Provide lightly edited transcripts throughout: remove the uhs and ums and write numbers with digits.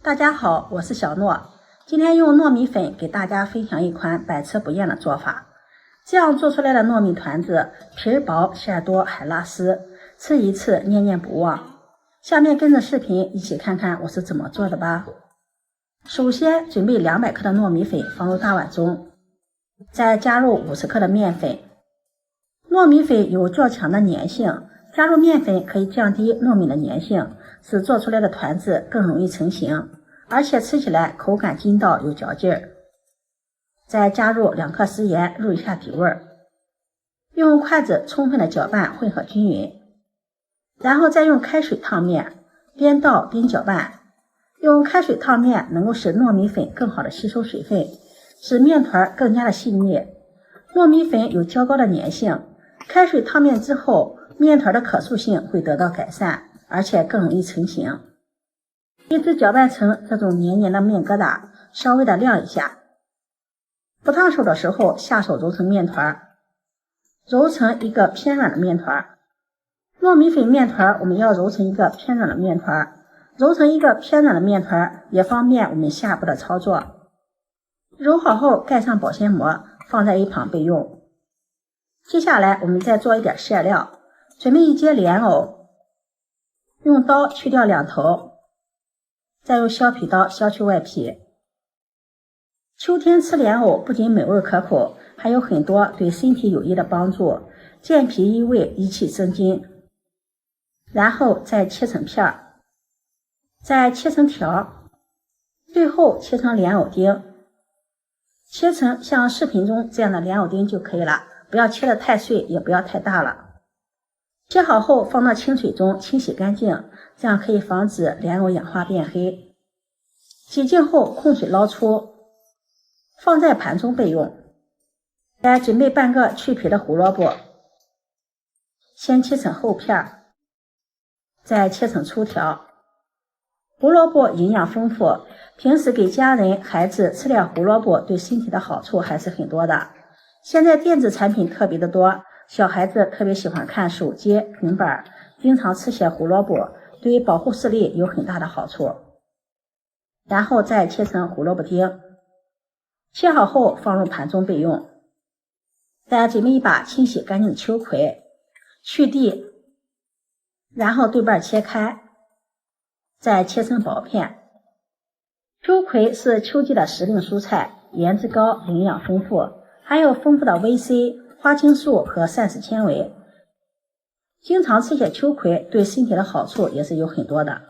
大家好，我是小诺。今天用糯米粉给大家分享一款百吃不厌的做法。这样做出来的糯米团子，皮儿薄馅儿多还拉丝，吃一次念念不忘。下面跟着视频一起看看我是怎么做的吧。首先准备200克的糯米粉放入大碗中，再加入50克的面粉。糯米粉有较强的粘性，加入面粉可以降低糯米的粘性，使做出来的团子更容易成型，而且吃起来口感筋道有嚼劲儿。再加入2克食盐入一下底味儿，用筷子充分的搅拌混合均匀，然后再用开水烫面，边倒边搅拌。用开水烫面能够使糯米粉更好的吸收水分，使面团更加的细腻。糯米粉有较高的粘性，开水烫面之后，面团的可塑性会得到改善，而且更容易成型。一直搅拌成这种黏黏的面疙瘩，稍微的晾一下。不烫手的时候，下手揉成面团，揉成一个偏软的面团。糯米粉面团我们要揉成一个偏软的面团，揉成一个偏软的面团也方便我们下步的操作。揉好后盖上保鲜膜，放在一旁备用。接下来我们再做一点馅料，准备一节莲藕，用刀去掉2头，再用削皮刀削去外皮。秋天吃莲藕不仅美味可口，还有很多对身体有益的帮助，健脾益胃，益气生津。然后再切成片，再切成条，最后切成莲藕丁，切成像视频中这样的莲藕丁就可以了，不要切得太碎，也不要太大了。切好后放到清水中清洗干净，这样可以防止莲藕氧化变黑。洗净后控水捞出，放在盘中备用。再准备半个去皮的胡萝卜，先切成厚片，再切成粗条。胡萝卜营养丰富，平时给家人孩子吃点胡萝卜对身体的好处还是很多的。现在电子产品特别的多，小孩子特别喜欢看手机、平板，经常吃些胡萝卜，对保护视力有很大的好处。然后再切成胡萝卜丁，切好后放入盘中备用。再准备一把清洗干净的秋葵，去蒂，然后对半切开，再切成薄片。秋葵是秋季的时令蔬菜，颜值高，营养丰富，含有丰富的维 C、花青素和膳食纤维。经常吃些秋葵对身体的好处也是有很多的。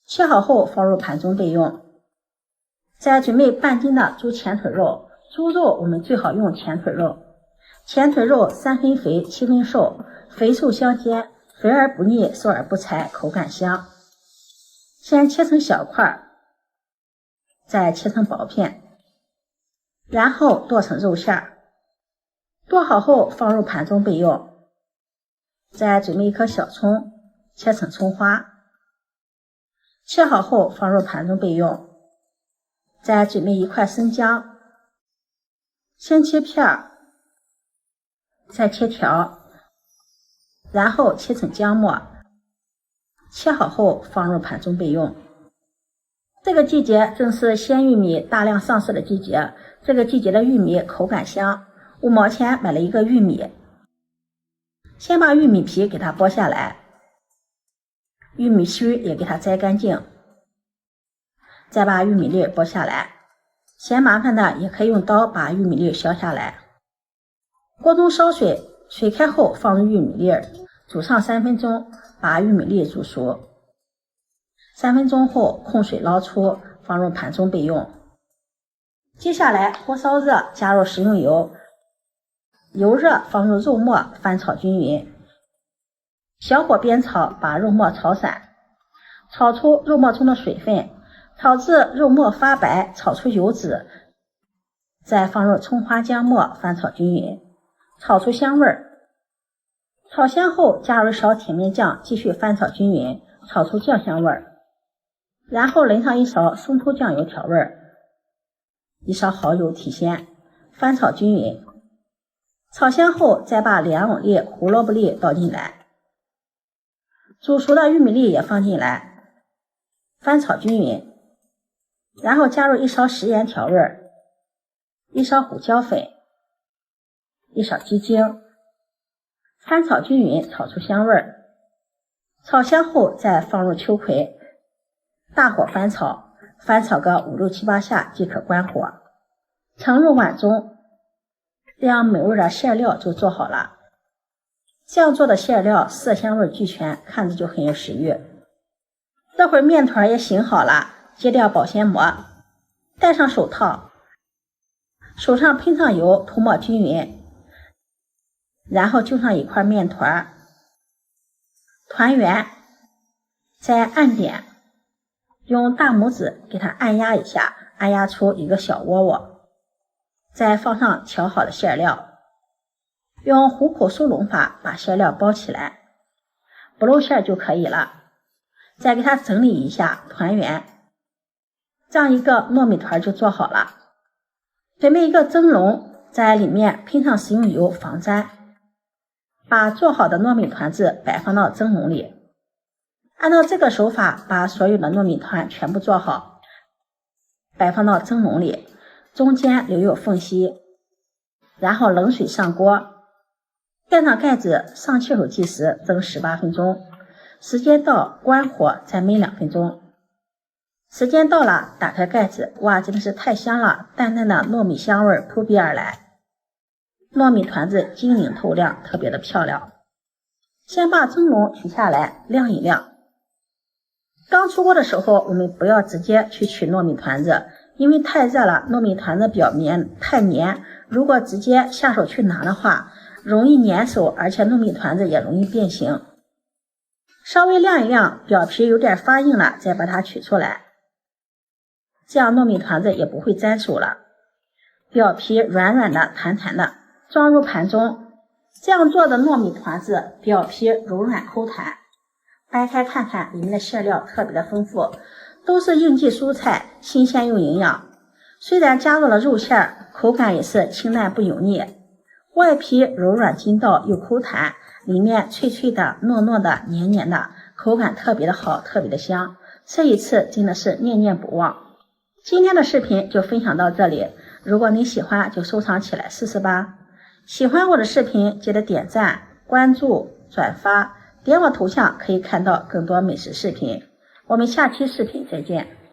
切好后放入盘中备用。再准备半斤的猪前腿肉，猪肉我们最好用前腿肉。前腿肉3分肥7分瘦，肥瘦相间，肥而不腻，瘦而不柴，口感香。先切成小块，再切成薄片，然后剁成肉馅。剁好后放入盘中备用。再准备一颗小葱，切成葱花，切好后放入盘中备用。再准备1块生姜，先切片，再切条，然后切成姜末，切好后放入盘中备用。这个季节正是鲜玉米大量上市的季节，这个季节的玉米口感香，5毛钱买了一个玉米。先把玉米皮给它剥下来，玉米须也给它摘干净，再把玉米粒剥下来。嫌麻烦的也可以用刀把玉米粒削下来。锅中烧水，水开后放入玉米粒，煮上3分钟，把玉米粒煮熟。3分钟后控水捞出，放入盘中备用。接下来锅烧热，加入食用油，油热放入肉末，翻炒均匀。小火煸炒，把肉末炒散，炒出肉末中的水分，炒至肉末发白，炒出油脂，再放入葱花姜末，翻炒均匀，炒出香味儿。炒香后加入勺甜面酱，继续翻炒均匀，炒出酱香味儿。然后淋上1勺生抽酱油调味儿，1勺蚝油提鲜，翻炒均匀。炒香后再把莲藕粒、胡萝卜粒倒进来，煮熟的玉米粒也放进来，翻炒均匀。然后加入1勺食盐调味，1勺胡椒粉，1勺鸡精，翻炒均匀，炒出香味儿。炒香后再放入秋葵，大火翻炒，翻炒个5、6、7、8下即可关火，盛入碗中。这样美味的馅料就做好了。这样做的馅料色香味俱全，看着就很有食欲。这会儿面团也醒好了，揭掉保鲜膜，戴上手套，手上喷上油，涂抹均匀，然后就上一块面团，团圆，再按点，用大拇指给它按压一下，按压出一个小窝窝，再放上调好的馅料，用虎口收拢法把馅料包起来，不露馅就可以了。再给它整理一下，团圆，这样一个糯米团就做好了。准备一个蒸笼，在里面喷上食用油防粘，把做好的糯米团子摆放到蒸笼里。按照这个手法把所有的糯米团全部做好，摆放到蒸笼里，中间留有缝隙，然后冷水上锅，盖上盖子，上气口计时，蒸18分钟。时间到，关火，再焖2分钟。时间到了，打开盖子，哇，真的是太香了，淡淡的糯米香味扑鼻而来，糯米团子晶莹透亮，特别的漂亮。先把蒸笼取下来晾一晾。刚出锅的时候，我们不要直接去取糯米团子，因为太热了，糯米团子表面太黏，如果直接下手去拿的话，容易粘手，而且糯米团子也容易变形。稍微晾一晾，表皮有点发硬了，再把它取出来，这样糯米团子也不会粘手了，表皮软软的弹弹的，装入盘中。这样做的糯米团子表皮柔软口弹，掰开看看，里面的馅料特别的丰富，都是应季蔬菜，新鲜又营养。虽然加入了肉馅，口感也是清淡不油腻，外皮柔软筋道又口弹，里面脆脆的、糯糯的、黏黏的，口感特别的好，特别的香，吃一次真的是念念不忘。今天的视频就分享到这里，如果你喜欢就收藏起来试试吧。喜欢我的视频记得点赞、关注、转发，点我头像可以看到更多美食视频。我们下期视频再见。